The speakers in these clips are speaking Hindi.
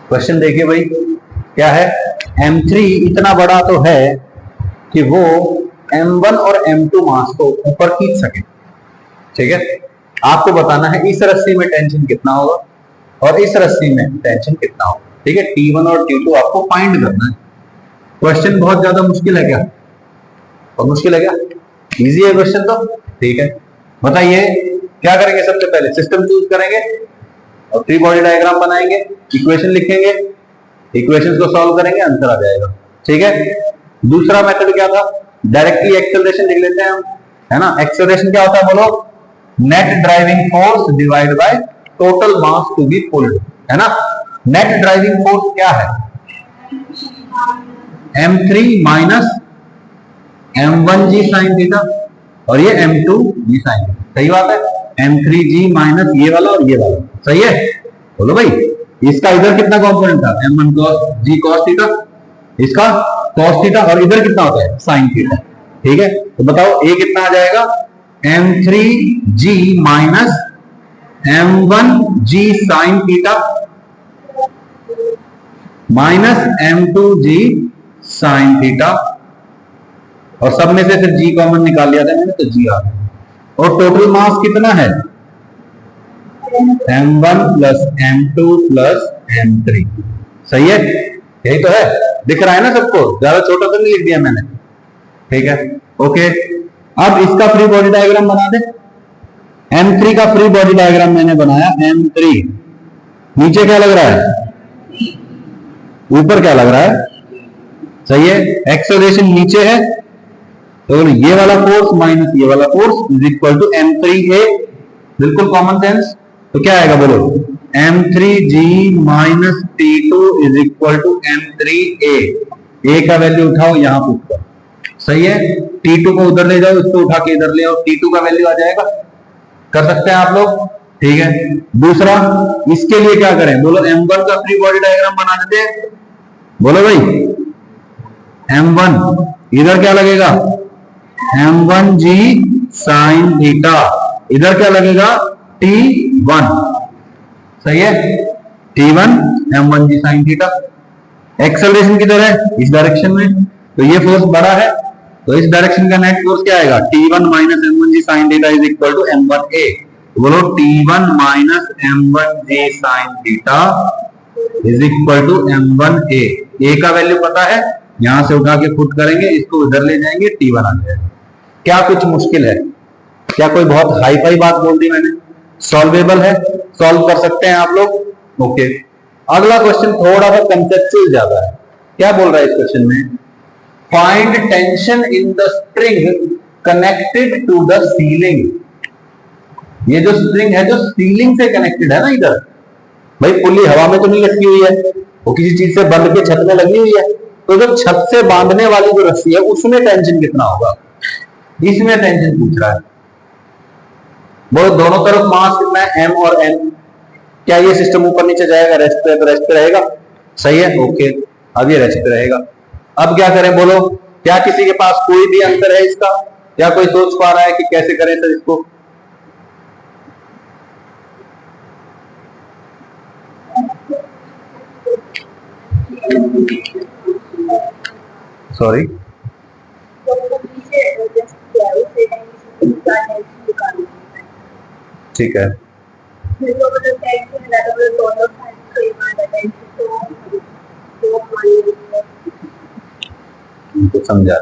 क्वेश्चन देखिए भाई, क्या है, M3 इतना बड़ा तो है कि वो M1 और M2 मास को ऊपर खींच सके। ठीक है, आपको बताना है इस रस्सी में टेंशन कितना होगा और इस रस्सी में टेंशन कितना होगा। ठीक है, T1 और T2 आपको फाइंड करना है। क्वेश्चन बहुत ज्यादा मुश्किल है क्या? और मुश्किल है क्या? इजी है क्वेश्चन तो। ठीक है, बताइए क्या करेंगे? सबसे पहले सिस्टम चूज करेंगे और फ्री बॉडी डायग्राम बनाएंगे, इक्वेशन लिखेंगे, इक्वेशंस को सॉल्व करेंगे, आंसर आ जाएगा। ठीक है, दूसरा मेथड क्या था? डायरेक्टली एक्सेलरेशन लिख लेते हैं हम, है ना। एक्सेलरेशन क्या होता है बोलो? Net driving force divide by total mass to be pulled, है ना। नेट ड्राइविंग फोर्स क्या है? M3 minus M1G sine theta और ये M2G साइन थीटा। सही बात है, M3G माइनस ये वाला और ये वाला। सही है, बोलो भाई। इसका इधर कितना कॉम्पोनेंट था? M1 G cos थीटा, इसका cos थीटा, और इधर कितना होता है? Sine theta. ठीक है, तो बताओ A कितना आ जाएगा? M3G minus M1G sine theta minus M2G sine theta, और सब में से सिर्फ G कॉमन निकाल लिया था मैंने, तो G आ गया। और टोटल मास कितना है? M1 plus M2 plus M3। सही है, यही तो है। दिख रहा है ना सबको? ज्यादा छोटा तो नहीं लिख दिया मैंने। ठीक है, ओके। अब इसका फ्री बॉडी डायग्राम बना दे। M3 का फ्री बॉडी डायग्राम मैंने बनाया। M3 नीचे क्या लग रहा है? ऊपर क्या लग रहा है? सही है, एक्सेलरेशन नीचे है, तो ये वाला फोर्स माइनस ये वाला force is equal to M3A। बिल्कुल कॉमन सेंस। तो क्या आएगा बोलो? M3G minus T2 is equal to M3A। A का वैल्यू उठाओ, यहां पुट करो। सही है, T2 को उधर ले जाओ, इसको उठा के इधर ले आओ, T2 का वैल्यू आ जाएगा। कर सकते हैं आप लोग। ठीक है, दूसरा इसके लिए क्या करें बोलो? M1 का फ्री बॉडी डायग्राम बना देते हैं। बोलो भाई, M1 इधर क्या लगेगा? M1G साइन थीटा, इधर क्या लगेगा? T1। सही है, T1 M1G sine theta. Acceleration किधर है? इस डायरेक्शन में, तो ये फोर्स बड़ा है, तो इस डायरेक्शन का नेट फोर्स क्या आएगा? T1 minus M1G sine theta is equal to M1A। बोलो T1 minus M1G sine theta is equal to M1A। A का वैल्यू पता है, यहां से उठा के पुट करेंगे, इसको उधर ले जाएंगे, T1 आ जाएगा। क्या कुछ मुश्किल है? क्या कोई बहुत हाई फाई बात बोल दी मैंने? सॉल्वेबल है, सॉल्व कर सकते हैं आप लोग। ओके, अगला क्वेश्चन थोड़ा सा कंसेप्चुअल ज्यादा है। क्या बोल रहा है इस क्वेश्चन में? Find tension in the spring connected to the ceiling. ये जो स्प्रिंग है जो सीलिंग से कनेक्टेड है ना, इधर भाई पुली हवा में तो नहीं लटकी हुई है, वो किसी चीज से बंध के छत में लगी हुई है। तो जो छत से बांधने वाली जो रस्सी है उसमें टेंशन कितना होगा, इसमें टेंशन पूछ रहा है। वो दोनों तरफ मास कितना है? M और N। क्या ये सिस्टम ऊपर नीचे जाएगा? रेस्ट पे तो रेस्ट पे रहेगा। सही है, ओके, अब ये रेस्ट पे रहेगा। अब क्या करें बोलो? क्या किसी के पास कोई भी आंसर है इसका, या कोई सोच पा रहा है कि कैसे करें सर इसको? सॉरी, ठीक है, तो समझा।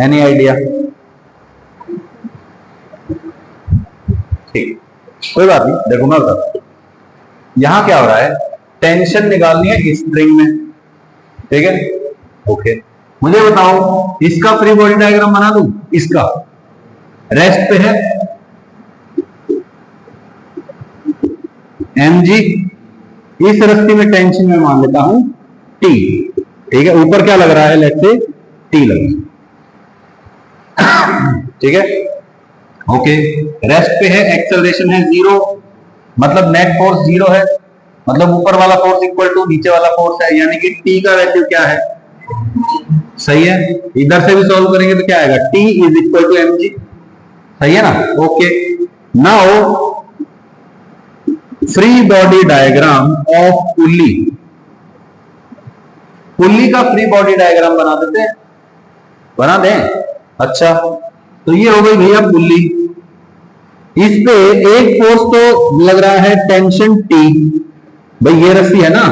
Any idea? ठीक, कोई बात नहीं, देखो मैं बताता हूं। यहां क्या हो रहा है? टेंशन निकालनी है स्प्रिंग में। ठीक है, ओके, मुझे बताओ इसका फ्री बॉडी डायग्राम बना दूं। इसका रेस्ट पे है mg, इस रस्सी में टेंशन में मान लेता हूं T। ठीक है, ऊपर क्या लग रहा है? लेट्स से T लग रहा है। ठीक है, ओके, रेस्ट पे है, एक्सेलरेशन है 0, मतलब नेट फोर्स 0 है, मतलब ऊपर वाला फोर्स इक्वल टू नीचे वाला फोर्स है, यानी कि T का वैल्यू क्या है? सही है, इधर से भी सॉल्व करेंगे तो क्या आएगा? T is equal to mg। सही है ना, okay. Now free body diagram of pulley. Pulley का फ्री बॉडी डायग्राम बना देते हैं, बना दें। अच्छा, तो ये हो गई भैया पुल्ली। इस पे एक फोर्स तो लग रहा है टेंशन टी। भाई ये रस्सी है ना,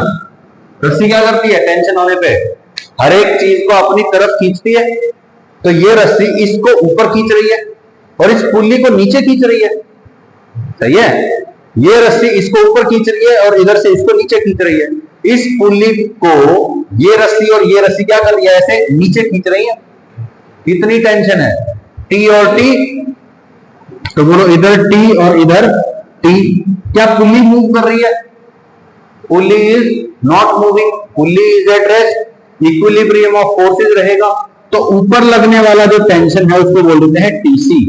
रस्सी क्या करती है टेंशन होने पे, हर एक चीज को अपनी तरफ खींचती है। तो ये रस्सी इसको ऊपर खींच रही है और इस पुल्ली को नीचे खींच रही है, सही है। ये रस्सी इसको ऊपर खींच रही है और इधर से इसको नीचे खींच रही है। इस पुल्ली को ये रस्सी और ये रस्सी क्या कर रही है, ऐसे नीचे खींच रही है। कितनी टेंशन है, टी और टी। तो बोलो इधर टी और इधर टी। क्या पुल्ली मूव कर रही है? Pulley is not moving, pulley is at rest, equilibrium of forces रहेगा। तो ऊपर लगने वाला जो टेंशन है उसको बोल देते हैं टीसी,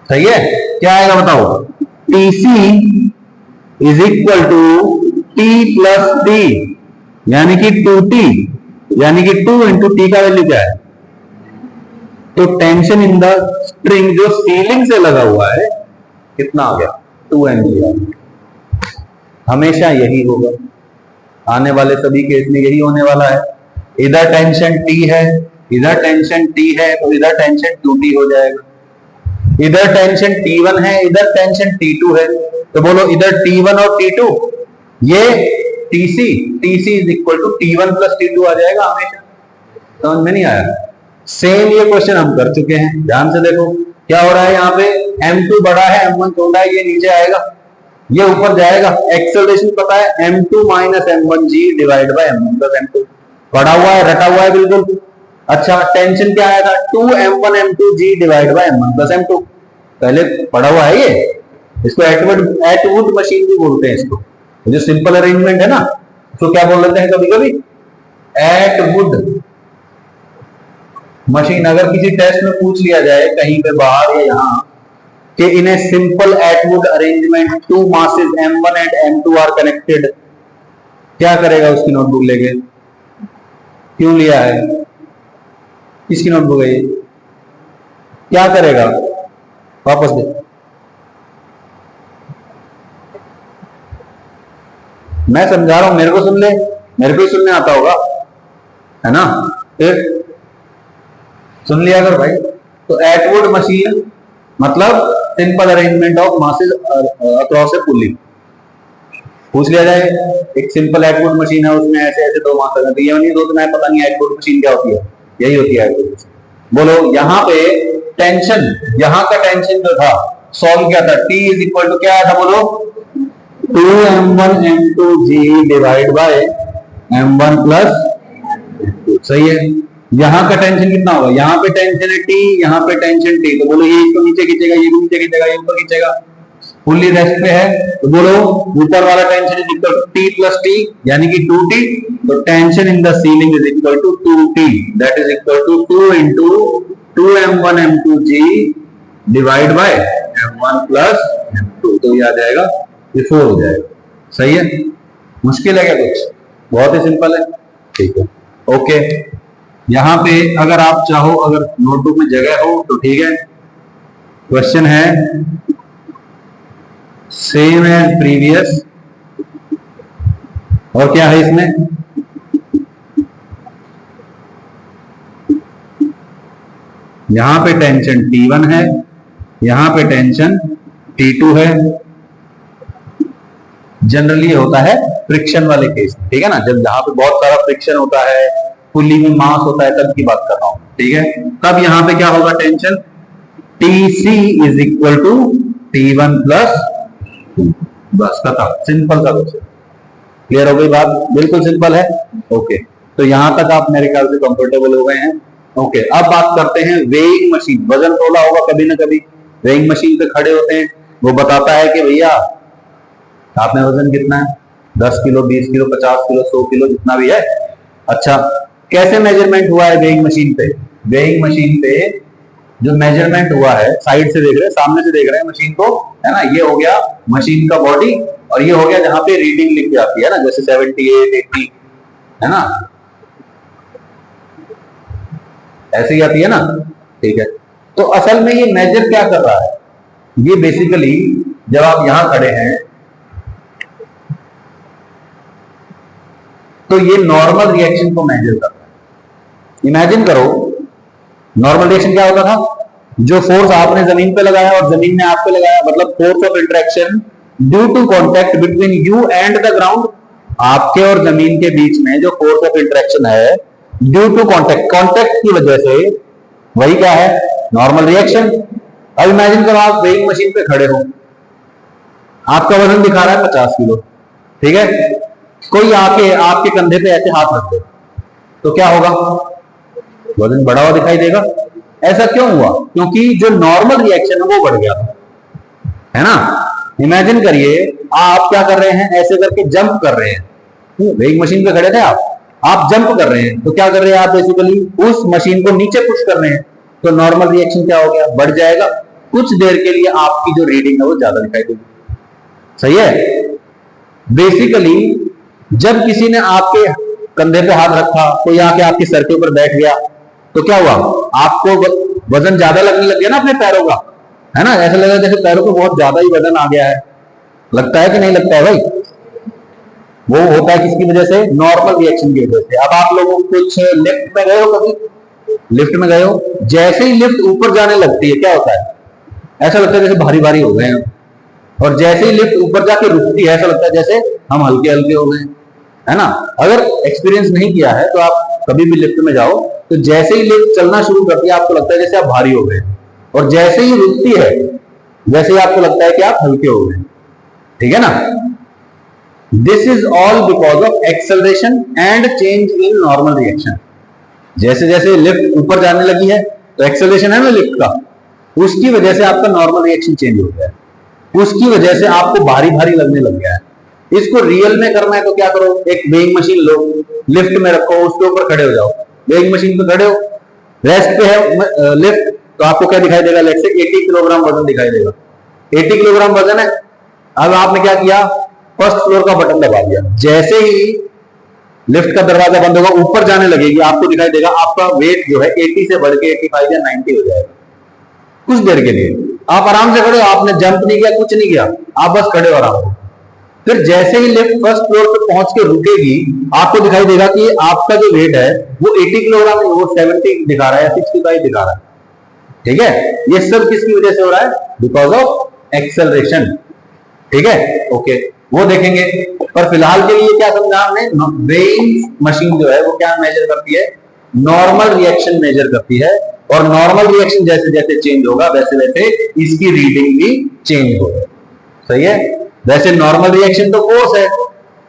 सही है। क्या आएगा बताओ, TC is equal to T plus T, यानी कि 2t, यानी कि 2 इंटू टी का वैल्यू क्या है। तो टेंशन इन द स्ट्रिंग जो सीलिंग से लगा हुआ है कितना आ गया, 2 MPa। हमेशा यही होगा, आने वाले सभी केस में यही होने वाला है। इधर टेंशन T है, इधर टेंशन T है, तो इधर टेंशन 2T हो जाएगा। इधर टेंशन T1 है, इधर टेंशन T2 है, तो बोलो इधर T1 और T2, ये TC is equal to T1 plus T2 आ जाएगा हमेशा। समझ में नहीं आया? सेम ये क्वेश्चन हम कर चुके हैं, ध्यान से देखो क्या हो रहा है। यहाँ पे M2 बड़ा है, M1 छोटा है, ये नीचे आएगा, ये ऊपर जाएगा। एक्सेलरेशन पता है m2 minus m1g divide by m1 plus m2, पढ़ा हुआ है, रटा हुआ है बिल्कुल। अच्छा, टेंशन क्या आया था, 2m1 m2g divide by m1 plus m2, पहले पढ़ा हुआ है ये। इसको एटवुड मशीन भी बोलते हैं इसको, जो सिंपल अरेंजमेंट है ना, तो क्या बोल लेते हैं कभी कभी, एटवुड मशीन। अगर किसी टेस्ट में पूछ लिया जाए कहीं पे बाहर या यहाँ कि in a simple Atwood arrangement two masses m1 and m2 are connected, क्या करेगा उसकी नोटबुक लेके, क्यों लिया है, किसकी नोटबुक है ये, क्या करेगा, वापस दे। मैं समझा रहा हूं, मेरे को सुन ले, मेरे को ही सुनने आता होगा, है ना। फिर सुन लिया अगर भाई। तो एटवुड मशीन मतलब simple arrangement of masses across A pulley. पूछ लिया जाए एक सिंपल एटवुड मशीन है, उसमें ऐसे ऐसे दो मास है, तो ये नहीं सोचना है पता नहीं एटवुड मशीन क्या होती है, यही होती है एटवुड मशीन। बोलो यहाँ पे टेंशन, यहाँ का टेंशन जो था सॉल्व क्या था, T इज इक्वल टू क्या आया था, बोलो 2m1 m2g divide by m1 plus, सही है। यहाँ का टेंशन कितना होगा, यहाँ पे टेंशन है T, यहाँ पे टेंशन T, तो बोलो ये इसको नीचे खींचेगा, ये भी नीचे खींचेगा, ये ऊपर खींचेगा, फुल्ली रेस्ट पे है। तो बोलो ऊपर वाला tension is equal to T plus T, यानी कि 2T। तो tension in the ceiling is equal to 2T, that is equal to 2 into 2m1 m2g divide by m1 plus m2, तो ये आ जाएगा, ये 4 हो जाएगा, सही है। मुश्किल है क्या कुछ, बहुत ही सिंपल है, ठीक है, ओके। यहां पे अगर आप चाहो, अगर नोटबुक में जगह हो तो ठीक है। क्वेश्चन है सेम एज प्रीवियस, और क्या है इसमें, यहां पे टेंशन T1 है, यहां पे टेंशन T2 है। जनरली होता है फ्रिक्शन वाले केस, ठीक है ना, जब जहां पे बहुत सारा फ्रिक्शन होता है, पुल्ली में मास होता है, तब की बात कर रहा हूं, ठीक है। तब यहां पे क्या होगा, tension TC is equal to T1 plus, बस खत्म, सिंपल सा क्वेश्चन। क्लियर हो गई बात, बिल्कुल सिंपल है, ओके। तो यहां तक आप मेरे ख्याल से कंफर्टेबल हो गए हैं, ओके। अब बात करते हैं वेइंग मशीन। वजन तोला होगा कभी ना कभी, वेइंग मशीन पे खड़े होते हैं, वो बताता है कि भैया आप में वजन कितना है, 10 किलो, 20 किलो, 50 किलो, 100 किलो, जितना भी है। अच्छा, कैसे मेजरमेंट हुआ है वेइंग मशीन पे, वेइंग मशीन पे जो मेजरमेंट हुआ है, साइड से देख रहे हैं, सामने से देख रहे हैं मशीन को, है ना, ये हो गया मशीन का बॉडी, और ये हो गया जहां पे रीडिंग लिख के आती है ना, जैसे 78, 80, है ना, ऐसे ही आती है ना, ठीक है। तो असल में ये मेजर क्या कर रहा है, ये बेसिकली जब आप यहां खड़े हैं, तो ये नॉर्मल रिएक्शन को मेजर करता है। इमेजिन करो, नॉर्मल रिएक्शन क्या होता था? जो फोर्स आपने जमीन पे लगाया और जमीन ने आप पे लगाया, मतलब force of interaction due to contact between you and the ground. आपके और जमीन के बीच में जो फोर्स ऑफ इंटरेक्शन है ड्यू टू कॉन्टेक्ट, कॉन्टेक्ट की वजह से, वही क्या है? Normal reaction. अब इमेजिन करो आप वेइंग मशीन पे खड़े हो, आपका वजन दिखा रहा है 50 किलो, ठीक है? कोई आके आपके कंधे पे ऐसे हाथ रख दे तो क्या होगा? वजन बढ़ा हुआ दिखाई देगा। ऐसा क्यों हुआ? क्योंकि जो नॉर्मल रिएक्शन है वो बढ़ गया, है ना? इमेजिन करिए आप क्या कर रहे हैं, ऐसे करके जंप कर रहे हैं। वेइंग मशीन पे खड़े थे आप जंप कर रहे हैं, तो क्या कर रहे हैं आप? बेसिकली उस मशीन को नीचे पुश कर रहे हैं, तो नॉर्मल रिएक्शन क्या हो गया? बढ़ जाएगा। कुछ देर के लिए आपकी जो रीडिंग है वो ज्यादा दिखाई देगी। सही है? बेसिकली जब किसी ने आपके कंधे पे हाथ रखा, कोई आके आपके सर के ऊपर बैठ गया, तो क्या हुआ? आपको वजन ज्यादा लगने लग गया ना अपने पैरों का, है ना? ऐसा लगा जैसे पैरों को बहुत ज्यादा ही वजन आ गया है। लगता है कि नहीं लगता है भाई? वो होता है किसकी वजह से? नॉर्मल रिएक्शन की वजह से। अब आप लोगों कुछ लिफ्ट में गए हो, कभी लिफ्ट में गए हो, जैसे ही लिफ्ट ऊपर जाने लगती है क्या होता है? ऐसा लगता है जैसे भारी भारी हो गए हैं, और जैसे ही लिफ्ट ऊपर जाके रुकती है ऐसा लगता है जैसे हम हल्के हल्के हो गए, है ना? अगर एक्सपीरियंस नहीं किया है तो आप कभी भी लिफ्ट में जाओ, तो जैसे ही लिफ्ट चलना शुरू करती है आपको लगता है जैसे आप भारी हो गए, और जैसे ही रुकती है वैसे ही आपको लगता है कि आप हल्के हो गए। ठीक है ना? This is all because of acceleration and change in normal reaction. जैसे जैसे लिफ्ट ऊपर जाने लगी है तो एक्सेलरेशन है ना लिफ्ट का, उसकी वजह से आपका नॉर्मल रिएक्शन चेंज हो गया है, उसकी वजह से आपको भारी भारी लगने लग गया है। इसको रियल में करना है तो क्या करो, एक वेइंग मशीन लो, लिफ्ट में रखो, उसके ऊपर खड़े हो जाओ, वेइंग मशीन पे खड़े हो, रेस्ट पे है लिफ्ट, तो आपको क्या दिखाई देगा? लेट से 80 किलोग्राम वजन दिखाई देगा। 80 किलोग्राम वजन है। अब आपने क्या किया? फर्स्ट फ्लोर का बटन दबा दिया, जैसे ही लिफ्ट का दरवाजा बंद होगा ऊपर जाने लगेगी, आपको दिखाई देगा आपका वेट जो है 80 से बढ़ के 85 या 90 हो जाएगा कुछ देर के लिए। आप आराम से खड़े हो, आपने जंप नहीं किया, कुछ नहीं किया, आप बस खड़े हो आराम से। फिर जैसे ही लिफ्ट फर्स्ट फ्लोर पे पहुंच के रुकेगी, आपको दिखाई देगा कि आपका जो वेट है वो 80 किलोग्राम नहीं, वो 70 दिखा रहा है या 65 दिखा रहा है। ठीक है? ये सब किसकी वजह से हो रहा है? Because of acceleration. ठीक है? ओके, वो देखेंगे। पर फिलहाल के लिए क्या समझा हमने? वेइंग मशीन जो है वो क्या मेजर करती है? नॉर्मल रिएक्शन मेजर करती है, और नॉर्मल रिएक्शन जैसे जैसे चेंज होगा वैसे वैसे इसकी रीडिंग भी चेंज होगा। सही है? वैसे नॉर्मल रिएक्शन तो फोर्स है,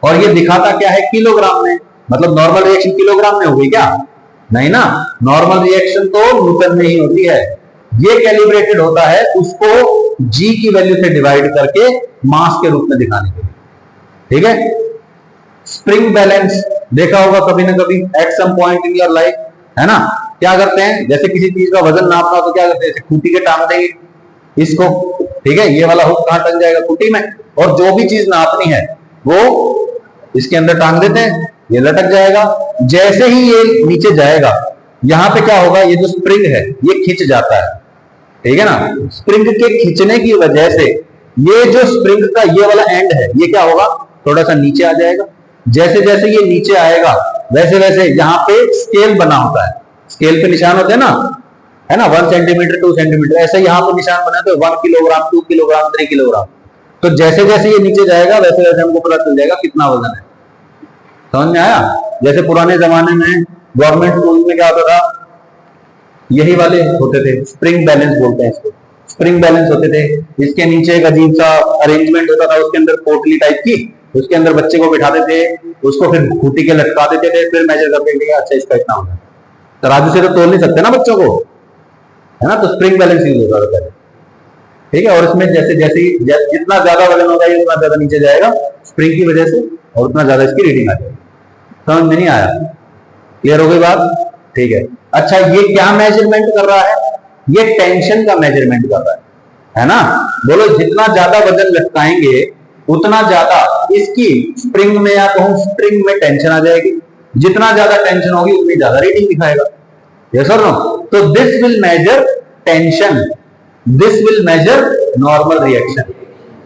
और ये दिखाता क्या है? किलोग्राम में। मतलब नॉर्मल रिएक्शन किलोग्राम में होगी क्या? नहीं ना, नॉर्मल रिएक्शन तो न्यूटन में ही होती है। ये कैलिब्रेटेड होता है उसको जी की वैल्यू से डिवाइड करके मास के रूप में दिखाने के लिए। ठीक है? स्प्रिंग बैलेंस देखा होगा कभी ना कभी at some point in your life, है ना? क्या करते हैं? जैसे किसी चीज का वजन नापना तो क्या करते हैं? खूंटी के टांग देंगे इसको, ठीक है? ये वाला हुक कहां टंग जाएगा? खूंटी में, और जो भी चीज नापनी है वो इसके अंदर टांग देते हैं, ये लटक जाएगा। जैसे ही ये नीचे जाएगा, यहां पे क्या होगा? ये जो स्प्रिंग है ये खिंच जाता है। ठीक है ना? स्प्रिंग के खींचने की वजह से ये जो स्प्रिंग का ये वाला एंड है ये क्या होगा? थोड़ा सा नीचे आ जाएगा। जैसे जैसे ये नीचे आएगा वैसे वैसे यहाँ पे स्केल बना होता है, स्केल पे निशान होते हैं ना, है ना? 1 सेंटीमीटर 2 सेंटीमीटर ऐसे यहाँ पे निशान बना तो 1 किलोग्राम 2 किलोग्राम 3 किलोग्राम। तो जैसे जैसे ये नीचे जाएगा वैसे वैसे हमको पता चल जाएगा कितना वजन है। समझ में आया? जैसे पुराने जमाने में गवर्नमेंट स्कूल में क्या होता था? यही वाले होते थे, स्प्रिंग बैलेंस बोलते हैं इसको, स्प्रिंग बैलेंस होते थे। इसके नीचे एक अजीब सा अरेंजमेंट होता था, उसके अंदर पोटली टाइप की, उसके अंदर बच्चे को बिठाते थे, उसको फिर खूंटी के लटका देते थे, फिर मेजर करते थे अच्छा इसका इतना होगा। तराजू से तो तोल नहीं सकते ना बच्चों को, है ना? तो स्प्रिंग बैलेंस यूज होता था पहले। ठीक है? और इसमें जैसे जैसे जितना ज्यादा वजन होगा ये उतना ज्यादा नीचे जाएगा स्प्रिंग की वजह से, और उतना ज्यादा इसकी रीडिंग आ जाएगी। समझ में नहीं आया? क्लियर हो गई बात? ठीक है। अच्छा, ये क्या मेजरमेंट कर रहा है? ये टेंशन का मेजरमेंट कर रहा है ना? बोलो, जितना ज्यादा वजन लटकाएंगे उतना ज्यादा इसकी स्प्रिंग में या कहूं स्प्रिंग में टेंशन आ जाएगी। जितना ज्यादा टेंशन होगी उतनी ज्यादा रीडिंग दिखाएगा। यस और नो? तो this will measure tension, this will measure normal reaction.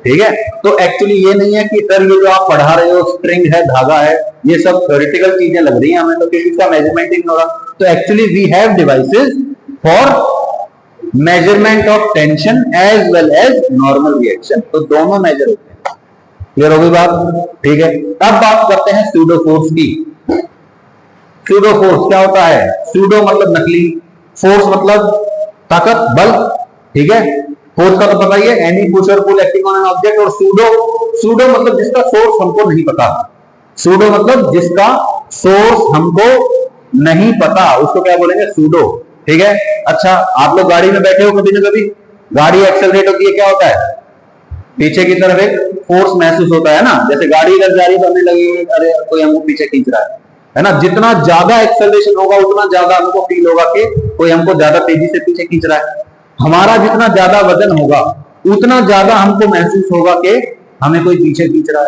ठीक है। तो एक्चुअली ये नहीं है कि सर ये जो आप पढ़ा रहे हो स्ट्रिंग है, धागा है, ये सब थ्योरेटिकल चीजें लग रही हैं हमें, तो किसी का मेजरमेंट ही नहीं हो रहा। तो actually we have devices for measurement of tension as well as normal reaction, तो दोनों मेजर होते हैं। क्लियर हो गई बात? ठीक है। अब बात करते हैं सूडो फोर्स की। सूडो फोर्स क्या होता है? सूडो मतलब नकली, फोर्स मतलब ताकत, बल, ठीक है। फोर्स का तो पता ही है, एनी पुश और पुल एक्टिंग ऑन एन ऑब्जेक्ट। और सूडो मतलब जिसका सोर्स हमको नहीं पता। सूडो मतलब जिसका सोर्स हमको नहीं पता, उसको क्या बोलेंगे? सूडो, ठीक है। अच्छा, आप लोग गाड़ी में बैठे हो कभी ना कभी, गाड़ी एक्सेलरेट होती है, क्या होता है? पीछे की तरफ एक फोर्स महसूस होता है ना, जैसे गाड़ी इधर जा रही है तो हमें लगेगी अरे कोई हमको पीछे खींच रहा है ना। जितना ज्यादा एक्सेलरेशन होगा उतना ज्यादा हमको फील होगा कि कोई हमको ज्यादा तेजी से पीछे खींच रहा है। हमारा जितना ज्यादा वजन होगा उतना ज्यादा हमको महसूस होगा कि हमें कोई पीछे खींच रहा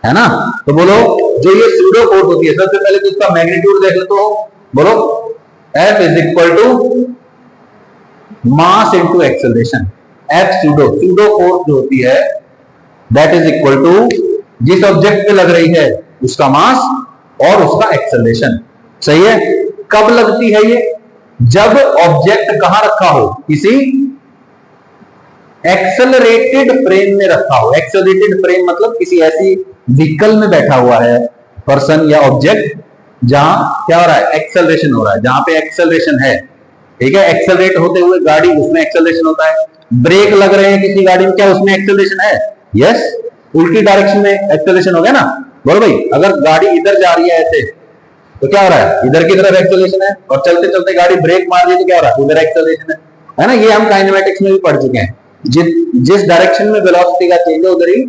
है ना। तो बोलो, जो ये सूडो फोर्स होती है, सबसे पहले तो इसका मैग्नीट्यूड देख लेते हो। बोलो, F is equal to mass into acceleration. F pseudo force जो होती है दैट इज इक्वल टू जिस ऑब्जेक्ट पे लग रही है उसका मास और उसका एक्सेलरेशन। सही है। कब लगती है ये? जब ऑब्जेक्ट कहां रखा हो? किसी एक्सेलरेटेड फ्रेम में रखा हो। एक्सेलरेटेड फ्रेम मतलब किसी ऐसी व्हीकल में बैठा हुआ है पर्सन या ऑब्जेक्ट जहां क्या हो रहा है? एक्सेलरेशन हो रहा है, जहां पे एक्सेलरेशन है, ठीक है। एक्सेलरेट होते हुए गाड़ी, उसमें एक्सेलरेशन होता है। ब्रेक लग रहे हैं किसी गाड़ी में, क्या उसमें एक्सेलरेशन है? यस। उल्टी डायरेक्शन में एक्सेलरेशन हो गया ना। बोलो भाई, अगर गाड़ी इधर जा रही है ऐसे तो क्या हो रहा है? इधर की तरफ एक्सेलरेशन है, और चलते चलते गाड़ी ब्रेक मार दी तो क्या हो रहा है? उधर एक्सेलरेशन है ना। ये हम काइनेमेटिक्स में भी पढ़ चुके हैं। जिस डायरेक्शन में वेलोसिटी का चेंज है उधर ही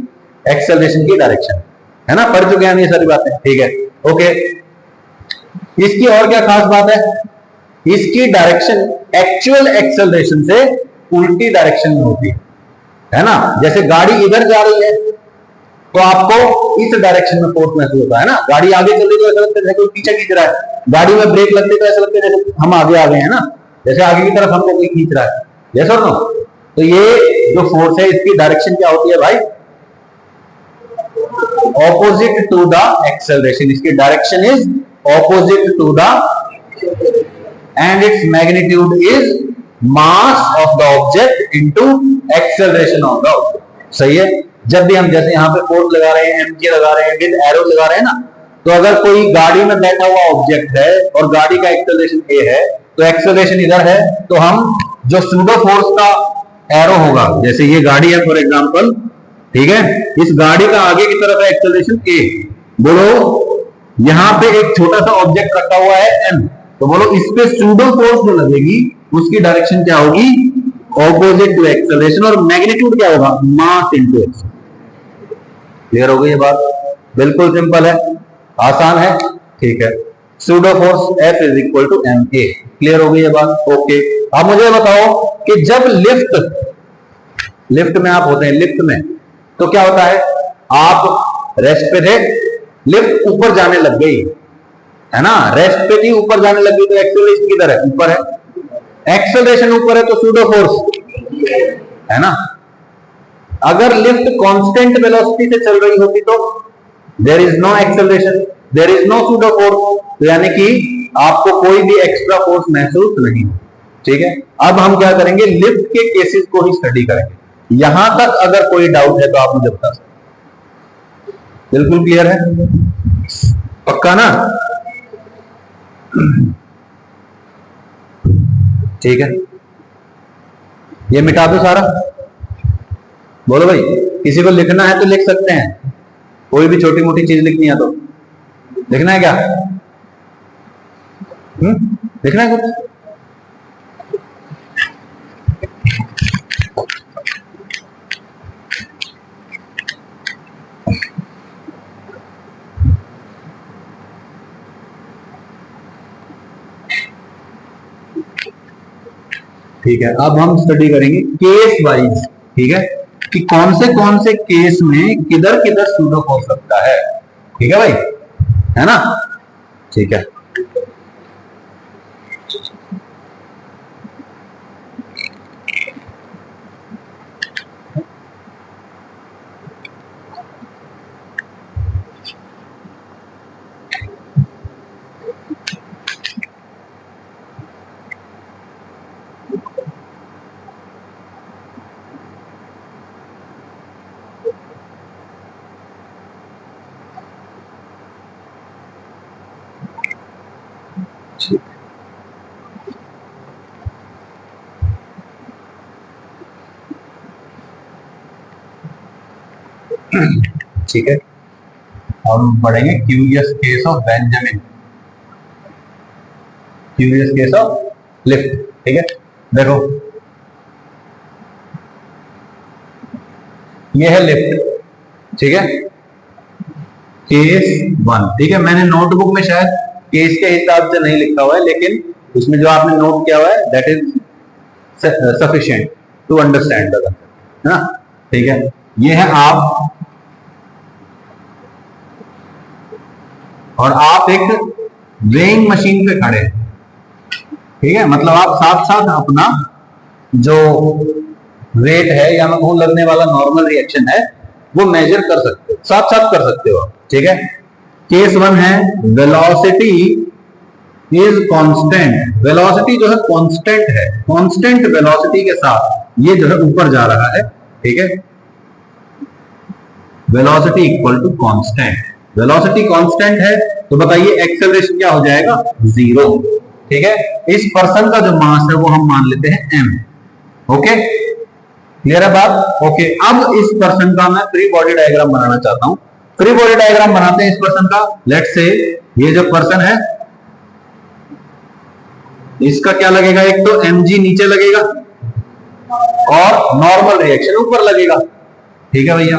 एक्सेलरेशन की डायरेक्शन है ना। पढ़ चुके हैं ये सारी बातें, ठीक है। ओके, इसकी और क्या खास बात है? इसकी डायरेक्शन एक्चुअल एक्सेलरेशन से उल्टी डायरेक्शन में होती है ना। जैसे गाड़ी इधर जा रही है तो आपको इस डायरेक्शन में फोर्स महसूस होता है ना। गाड़ी आगे चल रही तो ऐसा लगता है कोई पीछे खींच रहा है। गाड़ी में ब्रेक लगती तो ऐसा लगता है जैसे हम आगे आ गए हैं ना, जैसे आगे की तरफ हमको कोई खींच रहा है। यस और नो? तो ये जो फोर्स है इसकी डायरेक्शन क्या होती है भाई? Opposite to the acceleration. इसकी direction is opposite to the and its magnitude is mass of the object into acceleration of the object। सही है। जब भी हम जैसे यहां पे फोर्स लगा रहे हैं, mg लगा रहे हैं, विद एरो लगा रहे हैं ना, तो अगर कोई गाड़ी में बैठा हुआ ऑब्जेक्ट है और गाड़ी का एक्सेलरेशन a है तो एक्सेलरेशन इधर है, तो हम जो सूडो फोर्स का एरो होगा, जैसे ये गाड़ी है फॉर एग्जांपल, ठीक है, इस गाड़ी का आगे की तरफ है एक्सेलरेशन a। बोलो, यहां पे एक छोटा सा ऑब्जेक्ट रखा हुआ है m, तो बोलो इस पे सूडो फोर्स जो लगेगी उसकी डायरेक्शन क्या होगी? Opposite to acceleration. और मैग्नीट्यूड क्या होगा? मास इनटू एक्सेलरेशन। क्लियर हो गई ये बात? बिल्कुल सिंपल है, आसान है, ठीक है। Pseudo force F is equal to M A. Clear हो गई ये बात? ओके। अब मुझे बताओ कि जब लिफ्ट में आप होते हैं, लिफ्ट में तो क्या होता है? आप रेस्ट पे थे, लिफ्ट ऊपर जाने लग गई, है ना। रेस्ट पे थी, ऊपर जाने लगी तो एक्सेलरेशन किधर है? ऊपर है। एक्सेलरेशन ऊपर है तो सूडो फोर्स है ना। अगर लिफ्ट कांस्टेंट वेलोसिटी से चल रही होती तो there is no acceleration, there is no pseudo force, तो यानी कि आपको कोई भी एक्स्ट्रा फोर्स महसूस नहीं, ठीक है। अब हम क्या करेंगे? लिफ्ट के केसेस को ही स्टडी करेंगे। यहां तक अगर कोई डाउट है तो आप मुझे बता सकते। बिल्कुल क्लियर है? पक्का ना? ठीक है, ये मिटा दो सारा। बोलो भाई, किसी को लिखना है तो लिख सकते हैं, कोई भी छोटी मोटी चीज लिखनी है तो। लिखना है क्या? लिखना है कुछ? ठीक है, अब हम स्टडी करेंगे केस वाइज, ठीक है, कि कौन से केस में किधर किधर सूडो हो सकता है। ठीक है भाई, है ना? ठीक है, ठीक ठीक है, हम पढ़ेंगे curious case of Benjamin, curious case of lift. ठीक है, देखो ये है लिफ्ट, ठीक है, केस 1। ठीक है, मैंने नोटबुक में शायद केस के हिसाब से नहीं लिखा हुआ है, लेकिन उसमें जो आपने नोट किया हुआ है that is sufficient to understand the concept, है ना। ठीक है, ये है आप, और आप एक वेइंग मशीन पे खड़े हैं। ठीक है, मतलब आप साथ साथ अपना जो वेट है या मैं कहूं लगने वाला नॉर्मल रिएक्शन है वो मेजर कर सकते हो, साथ साथ कर सकते हो आप। ठीक है, केस 1 है वेलोसिटी इज कांस्टेंट, वेलोसिटी जो है कांस्टेंट है, कांस्टेंट वेलोसिटी के साथ ये जो है ऊपर जा रहा है। ठीक है, velocity equal to constant, velocity constant है तो बताइए एक्सेलरेशन क्या हो जाएगा, 0। ठीक है, इस पर्सन का जो मास है वो हम मान लेते हैं m। ओके, क्लियर है बात। ओके, अब इस पर्सन का मैं फ्री बॉडी डायग्राम बनाना चाहता हूं। फ्री बॉडी डायग्राम बनाते हैं इस पर्सन का। लेट्स से ये जो पर्सन है इसका क्या लगेगा, एक तो mg नीचे लगेगा और नॉर्मल रिएक्शन ऊपर लगेगा। ठीक है भैया,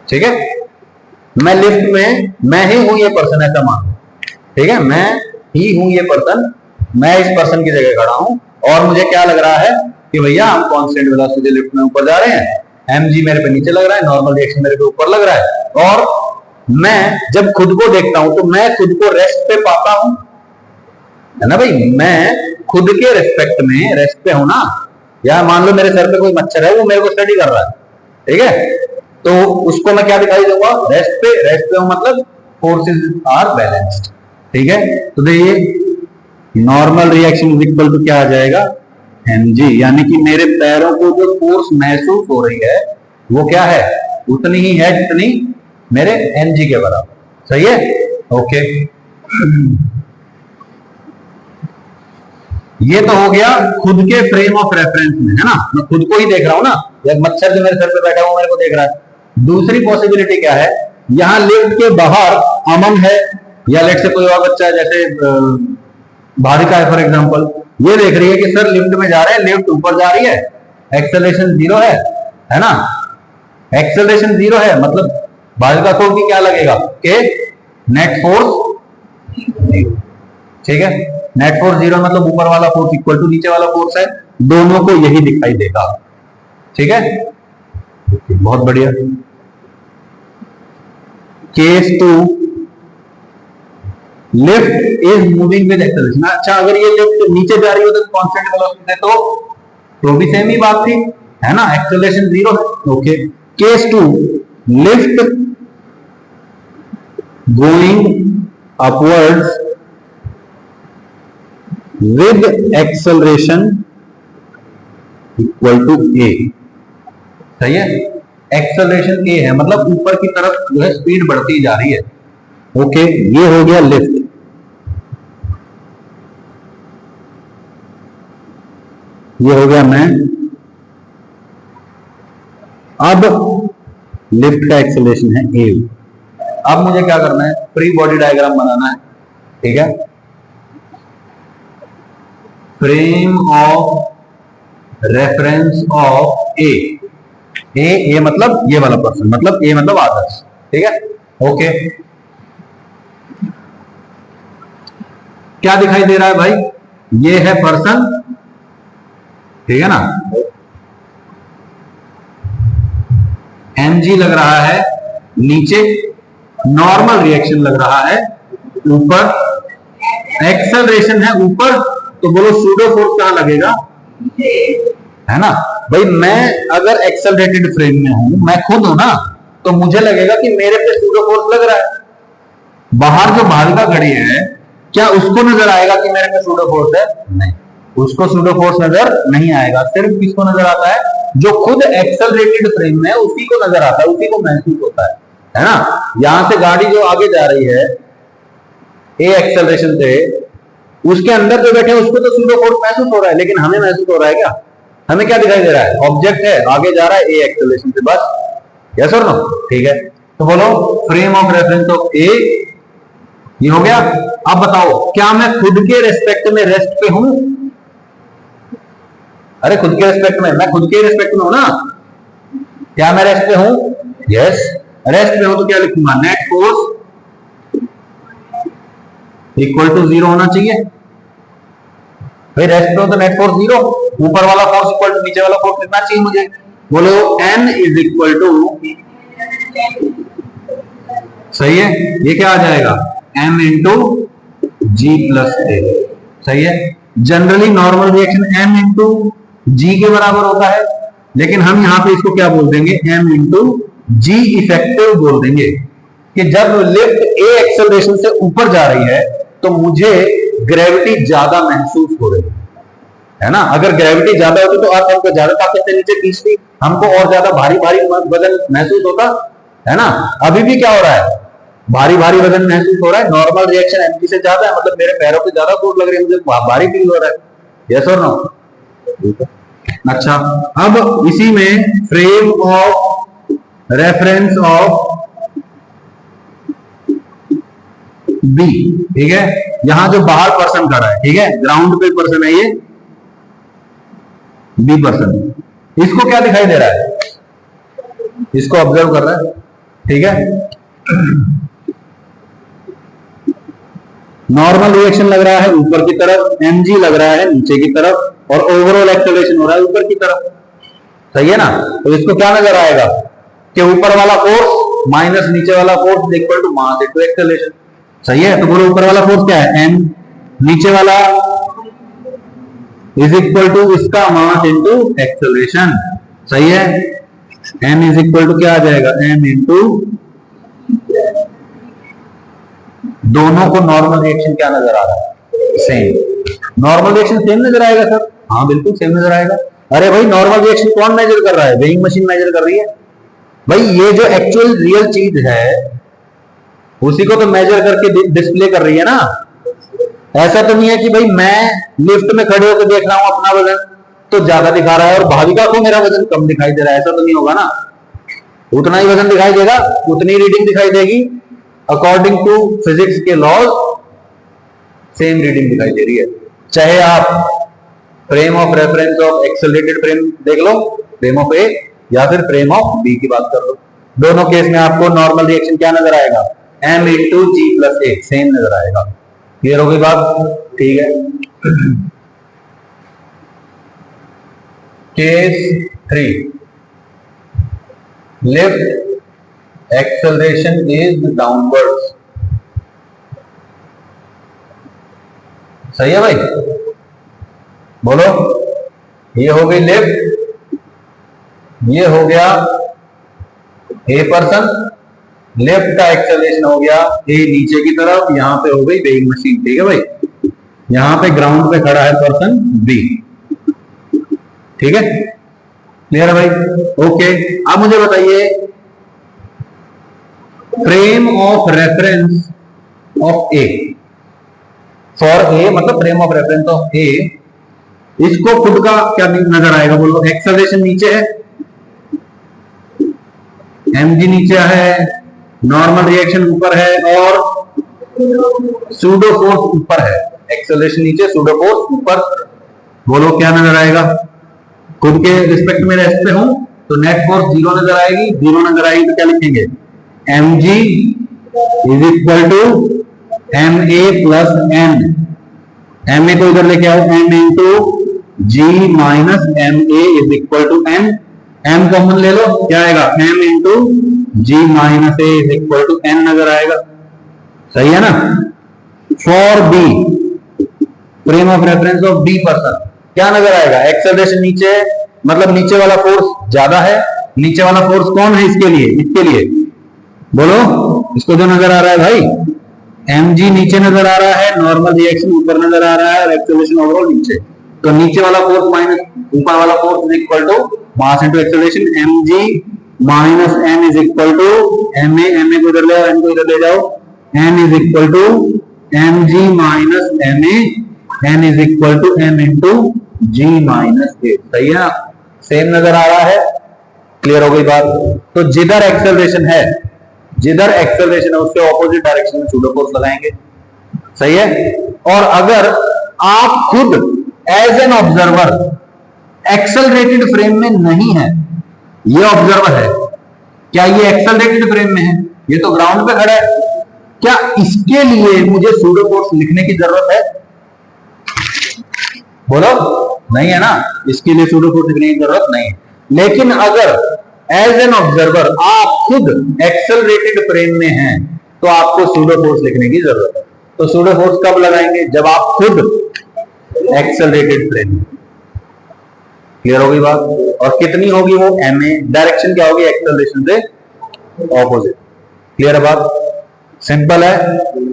ठीक है, मैं लिफ्ट में मैं ही हूं ये पर्सन, ऐसा मान लो। ठीक है, मैं ही हूं ये पर्सन, मैं इस पर्सन की जगह खड़ा हूं और मुझे क्या लग रहा है कि भैया हम कांस्टेंट वेलोसिटी लिफ्ट में ऊपर जा रहे हैं, mg मेरे पे नीचे लग रहा है, नॉर्मल रिएक्शन मेरे पे ऊपर लग रहा है, और मैं जब खुद को देखता हूं तो मैं खुद को रेस्ट पे पाता हूं, है ना भाई। मैं खुद के रेस्पेक्ट में रेस्ट पे हूं ना, या मान लो मेरे सर पे कोई मच्छर है वो मेरे को स्टडी कर रहा है, ठीक है, तो उसको मैं क्या दिखाई दूंगा, रेस्ट पे। रेस्ट पे मतलब फोर्सेस आर बैलेंस्ड। ठीक है, तो देखिए normal reaction is equal to क्या आ जाएगा, mg, यानी कि मेरे पैरों को जो फोर्स महसूस हो रही है वो क्या है, उतनी ही है जितनी मेरे mg के बराबर। सही है, ओके। ये तो हो गया खुद के फ्रेम ऑफ रेफरेंस में, है ना, मैं खुद को ही देख रहा हूं ना, या मच्छर जो मेरे सर पे बैठा हुआ मेरे को देख रहा है। दूसरी पॉसिबिलिटी क्या है, यहां लिफ्ट के बाहर अमन है, या लेट से कोई और बच्चा है जैसे भारिका है फॉर एग्जांपल, ये देख रही है कि सर लिफ्ट में जा रहे हैं, लिफ्ट ऊपर जा रही है, एक्सेलरेशन 0 है ना, एक्सेलरेशन 0 है, मतलब भारिका को भी क्या लगेगा कि नेट फोर्स 0। ठीक है, नेट फोर्स 0 मतलब ऊपर वाला फोर्स इक्वल टू नीचे वाला फोर्स है, दोनों को यही दिखाई देगा। ठीक है, बहुत बढ़िया। Case 2, lift is moving with acceleration. अच्छा, अगर ये लिफ्ट नीचे जा रही हो तो कांस्टेंट वेलोसिटी से तो भी सेम ही बात थी, है ना, एक्सेलरेशन 0 है। Okay, case 2, lift going upwards with acceleration equal to a। सही है, एक्सेलरेशन a है, मतलब ऊपर की तरफ जो है स्पीड बढ़ती जा रही है। ओके, ये हो गया लिफ्ट। ये हो गया मैं। अब लिफ्ट का एक्सेलरेशन है a। अब मुझे क्या करना है, फ्री बॉडी डायग्राम बनाना है। ठीक है, फ्रेम ऑफ रेफरेंस ऑफ ए। ए मतलब ये वाला पर्सन, मतलब ए मतलब आदर्श। ठीक है, ओके, क्या दिखाई दे रहा है भाई, ये है पर्सन, ठीक है ना, mg लग रहा है नीचे, नॉर्मल रिएक्शन लग रहा है ऊपर, एक्सेलरेशन है ऊपर, तो बोलो सूडो फोर्स कहां लगेगा, है ना भाई। मैं अगर एक्सेलरेटेड फ्रेम में हूं, मैं खुद हूं ना, तो मुझे लगेगा कि मेरे पे सूडो फोर्स लग रहा है। बाहर जो भारिका खड़ी है, क्या उसको नजर आएगा कि मेरे पे सूडो फोर्स है, नहीं, उसको सूडो फोर्स नजर नहीं आएगा। सिर्फ किसको नजर आता है, जो खुद एक्सेलरेटेड फ्रेम में है उसी को नजर आता है, उसी को महसूस होता है ना। यहां से गाड़ी जो आगे जा रही है, ए एक्सेलरेशन से, उसके अंदर जो बैठे उसको तो सूडो फोर्स महसूस हो रहा है, लेकिन हमें महसूस हो रहा है क्या? हमें क्या दिखाई दे रहा है? ऑब्जेक्ट है, आगे जा रहा है ए एक्सेलरेशन से, बस। यस और नो? ठीक है, तो बोलो फ्रेम ऑफ रेफरेंस ऑफ ए, ये हो गया। अब बताओ, क्या मैं खुद के रेस्पेक्ट में रेस्ट पे हूं? अरे खुद के रेस्पेक्ट में, मैं खुद के रेस्पेक्ट में हूं ना? क्या मैं रेस्ट पे हूं? यस, रेस्ट पे हूं तो क्या लिखूंगा? नेट फोर्स इक्वल टू 0 होना चाहिए भाई। रेस्ट पे हो तो नेट फोर्स 0, ऊपर वाला फोर्स इक्वल टू नीचे वाला फोर्स लिखना चाहिए मुझे। बोलो N इज इक्वल टू, सही है, ये क्या आ जाएगा? M into g plus a, सही है। Generally normal reaction M into g के बराबर होता है, लेकिन हम यहां पे इसको क्या बोल देंगे? M इंटू जी इफेक्टिव बोल देंगे कि जब लिफ्ट ए एक्सेलरेशन से ऊपर जा रही है तो मुझे ग्रेविटी ज्यादा महसूस हो रही है ना। अगर ग्रेविटी ज्यादा होती तो अर्थ हमको ज्यादा ताकत से नीचे खींचती, हमको और ज्यादा भारी भारी वजन महसूस होता है ना। अभी भी क्या हो रहा है? भारी भारी वजन महसूस हो रहा है। नॉर्मल रिएक्शन एमजी से ज्यादा है, मतलब मेरे पैरों पे ज्यादा चोट लग रही है, मुझे भारी फील हो रहा है। यस और नो? अच्छा, अब इसी में frame of reference of B, ठीक है, यहां जो बाहर पर्सन खड़ा है, ठीक है, ग्राउंड पे पर्सन है ये बी पर्सन, इसको क्या दिखाई दे रहा है? इसको ऑब्जर्व कर रहा है, ठीक है। नॉर्मल रिएक्शन लग रहा है ऊपर की तरफ, mg लग रहा है नीचे की तरफ, और ओवरऑल एक्सेलरेशन हो रहा है ऊपर की तरफ, सही है ना। तो इसको क्या नजर आएगा कि ऊपर वाला फोर्स माइनस नीचे वाला force equal to mass into acceleration, सही है। तो बोलो ऊपर वाला फोर्स क्या है? m, नीचे वाला इज इक्वल टू इसका मास इनटू एक्सेलरेशन, सही है। m इज इक्वल टू क्या आ जाएगा? m इंटू, दोनों को नॉर्मल रिएक्शन क्या नजर आ रहा है? सेम। नॉर्मल रिएक्शन सेम नजर आएगा सर? हाँ बिल्कुल सेम नजर आएगा। अरे भाई नॉर्मल रिएक्शन कौन मेजर कर रहा है? वेइंग मशीन मेजर कर रही है भाई। ये जो एक्चुअल रियल चीज है उसी को तो मेजर करके डिस्प्ले कर रही है ना। ऐसा तो नहीं है कि भाई मैं लिफ्ट में खड़े होकर देख रहा हूं अपना वजन तो ज्यादा दिखा रहा है और भाविका को मेरा वजन कम दिखाई दे रहा है, ऐसा तो नहीं होगा ना। उतना ही वजन दिखाई देगा, उतनी रीडिंग दिखाई देगी, अकॉर्डिंग टू फिजिक्स के लॉज सेम रीडिंग दिखाई दे रही है। चाहे आप frame of reference of accelerated frame देख लो, फ्रेम ऑफ ए, या फिर फ्रेम ऑफ बी की बात कर लो, दोनों केस में आपको नॉर्मल रिएक्शन क्या नजर आएगा? m इंटू जी प्लस ए, सेम नजर आएगा। क्लियर हो गई बात? ठीक है। Case 3, lift acceleration is downwards, सही है भाई? बोलो, ये हो गई लिफ्ट, ये हो गया ए पर्सन, लेफ्ट का एक्सेलरेशन हो गया ए नीचे की तरफ, यहां पे हो गई वेइंग मशीन, ठीक है भाई। यहां पे ग्राउंड पे खड़ा है पर्सन बी, ठीक है, क्लियर है भाई? ओके, अब मुझे बताइए frame of reference of A, for a मतलब फ्रेम ऑफ रेफरेंस ऑफ ए, इसको खुद का क्या नजर आएगा? बोलो, एक्सेलरेशन नीचे है, mg नीचे है, नॉर्मल रिएक्शन ऊपर है और सूडो फोर्स ऊपर है। एक्सेलरेशन नीचे, सूडो फोर्स ऊपर। बोलो क्या नजर आएगा? खुद के रिस्पेक्ट में रेस्ट पे हूं तो नेट फोर्स 0 नजर आएगी, 0 नजर आएगी तो क्या लिखेंगे? mg is equal to ma plus n, ma को इधर लेके आओ, m into g minus ma is equal to n, m common ले लो, क्या आएगा? m into g minus a is equal to n नजर आएगा, सही है ना। For B, frame of reference of B person, क्या नजर आएगा? एक्सेलरेशन नीचे है, मतलब नीचे वाला फोर्स ज्यादा है। नीचे वाला फोर्स कौन है इसके लिए? इसके लिए बोलो, इसको जो नजर आ रहा है भाई, mg नीचे नजर आ रहा है, नॉर्मल रिएक्शन ऊपर नजर आ रहा है और एक्सेलरेशन ओवरऑल नीचे। तो नीचे वाला फोर्स माइनस ऊपर वाला force is equal to mass into acceleration, mg minus n is equal to ma, ma को इधर ले आओ, n को इधर ले जाओ, n is equal to m g minus m a, n is equal to m into g minus a. सही है ना, सेम नजर आ रहा है, क्लियर हो गई बात। तो जिधर एक्सेलरेशन है, जिधर एक्सेलरेशन है उसके ऑपोजिट डायरेक्शन में सूडो फोर्स लगाएंगे। सही है। और अगर आप खुद as an observer accelerated frame में नहीं है, ये ऑब्जर्वर है, क्या ये एक्सेलरेटेड फ्रेम में है, ये तो ग्राउंड पे खड़ा है, क्या इसके लिए मुझे सूडो फोर्स लिखने की जरूरत है? बोलो, नहीं है ना, इसके लिए सूडो फोर्स लिखने की जरूरत नहीं है। लेकिन अगर एज एन ऑब्जर्वर आप खुद एक्सेलरेटेड फ्रेम में हैं, तो आपको सूडो फोर्स लिखने की जरूरत है। तो सूडो फोर्स कब लगाएंगे? जब आप खुद एक्सेलरेटेड फ्रेम में। क्लियर हो गई बात। और कितनी होगी वो? M A. डायरेक्शन क्या होगी? एक्सेलरेशन से ऑपोजिट। क्लियर है बात? सिंपल है।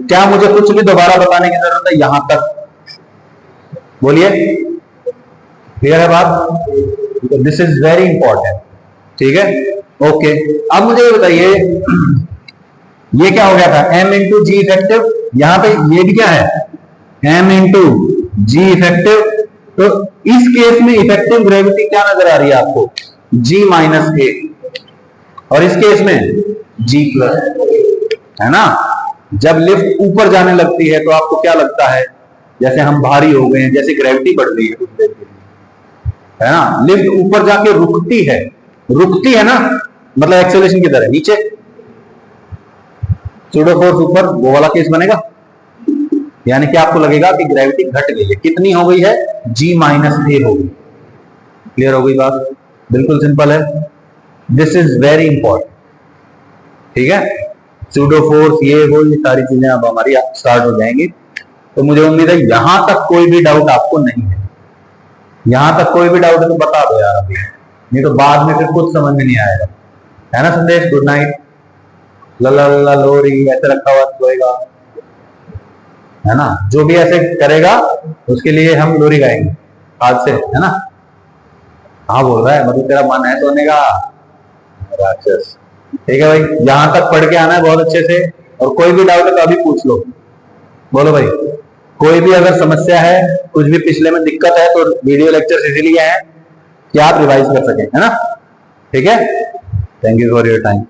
क्या मुझे कुछ भी दोबारा बताने की जरूरत है यहां तक? बोलिए, क्लियर है बात? This is very important. ठीक है, ओके। अब मुझे ये बताइए, ये क्या हो गया था? एम इंटू जी इफेक्टिव। यहां पे ये भी क्या है? एम इंटू जी इफेक्टिव। तो इस केस में इफेक्टिव ग्रेविटी क्या नजर आ रही है आपको? जी माइनस ए। और इस केस में जी प्लस, है ना। जब लिफ्ट ऊपर जाने लगती है तो आपको क्या लगता है? जैसे हम भारी हो गए हैं, जैसे ग्रेविटी बढ़ रही है कुछ देर के लिए, है ना। लिफ्ट ऊपर जाके रुकती है, रुकती है ना, मतलब एक्सेलरेशन की तरह नीचे, सूडो फोर्स ऊपर, वो वाला केस बनेगा। यानी कि आपको लगेगा कि ग्रेविटी घट गई है। कितनी हो गई है? जी माइनस ए हो गई। क्लियर हो गई बात? बिल्कुल सिंपल है। This is very important. ठीक है, सूडो फोर्स, ये सारी चीजें अब हमारी स्टार्ट हो जाएंगी। तो मुझे उम्मीद है यहां तक कोई भी डाउट आपको नहीं है। यहां तक कोई भी डाउट है तो बता दो यार अभी, नहीं तो बाद में फिर कुछ समझ में नहीं आएगा, है ना। संदेश, गुड नाइट। लला लला लोरी ऐसे रखा हुआ सोएगा, है ना। जो भी ऐसे करेगा उसके लिए हम लोरी गाएंगे आज से, है ना। हाँ बोल रहा है, मतलब तेरा मन है सोने का, राक्षस। ठीक है भाई, यहां तक पढ़ के आना है बहुत अच्छे से। और कोई भी डाउट है तो अभी पूछ लो। बोलो भाई, कोई भी अगर समस्या है, कुछ भी पिछले में दिक्कत है, तो वीडियो लेक्चर इसीलिए है कि आप रिवाइज कर सकें, है ना। ठीक है, thank you for your time.